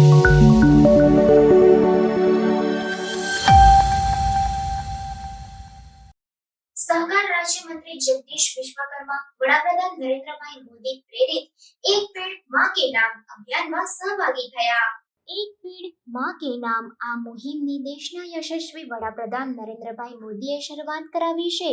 સહકાર રાજ્યમંત્રી જગદીશ વિશ્વકર્મા વડાપ્રધાન નરેન્દ્રભાઈ મોદી પ્રેરિત એક પેડ માં કે નામ અભિયાનમાં સહભાગી થયા। એક પેડ માં કે નામ આ મુહિમની દેશના યશસ્વી વડાપ્રધાન નરેન્દ્રભાઈ મોદીએ શરૂઆત કરાવી છે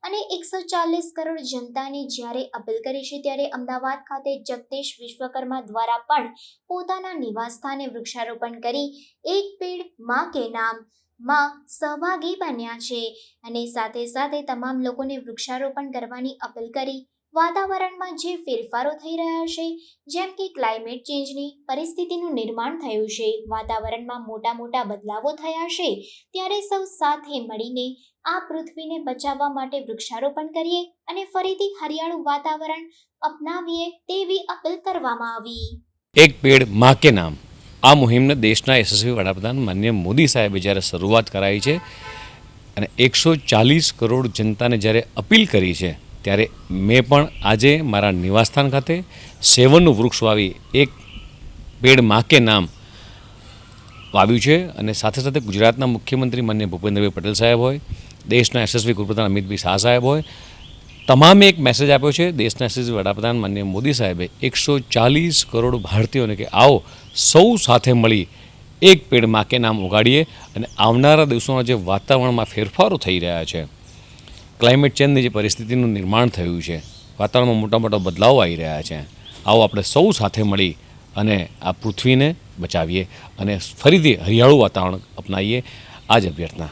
અને 140 કરોડ જનતાને જ્યારે અપીલ કરી છે, ત્યારે અમદાવાદ ખાતે જગદીશ વિશ્વકર્મા દ્વારા પણ પોતાના નિવાસસ્થાને વૃક્ષારોપણ કરી એક પેડ માં કે નામ માં સહભાગી બન્યા છે અને સાથે સાથે તમામ લોકોને વૃક્ષારોપણ કરવાની અપીલ કરી। વાતાવરણમાં જે ફેરફારો થઈ રહ્યા છે, જેમ કે ક્લાઇમેટ ચેન્જની પરિસ્થિતિનું નિર્માણ થયું છે, વાતાવરણમાં મોટા બદલાવો થયા છે, ત્યારે સૌ સાથે મળીને આ પૃથ્વીને બચાવવા માટે વૃક્ષારોપણ કરીએ અને ફરીથી હરિયાળું વાતાવરણ અપનાવીએ તેવી અપીલ કરવામાં આવી। એક પેડ માં કે નામ આ મુહિમને દેશના યશસ્વી વડાપ્રધાન માનનીય મોદી સાહેબે જ્યારે શરૂઆત કરાવી છે અને 140 કરોડ જનતાને જ્યારે અપીલ કરી છે, ત્યારે મેં પણ આજે મારા નિવાસસ્થાન ખાતે સેવનનું વૃક્ષ વાવી એક પેડ માં કે નામ વાવ્યું છે અને સાથે સાથે ગુજરાતના મુખ્યમંત્રી માનનીય ભૂપેન્દ્રભાઈ પટેલ સાહેબ હોય, દેશના યશસ્વી ગૃહપ્રધાન અમિતભાઈ શાહ સાહેબ હોય, તમામે એક મેસેજ આપ્યો છે દેશના યશસ્વી વડાપ્રધાન માનનીય મોદી સાહેબે 140 કરોડ ભારતીયોને કે આવો સૌ સાથે મળી એક પેડ માં કે નામ ઉગાડીએ અને આવનારા દિવસોમાં જે વાતાવરણમાં ફેરફારો થઈ રહ્યા છે, ક્લાઇમેટ ચેન્જની જે પરિસ્થિતિનું નિર્માણ થયું છે, વાતાવરણમાં મોટા બદલાવો આવી રહ્યા છે, આવો આપણે સૌ સાથે મળી અને આ પૃથ્વીને બચાવીએ અને ફરીથી હરિયાળું વાતાવરણ અપનાવીએ, આ જ અભ્યર્થના।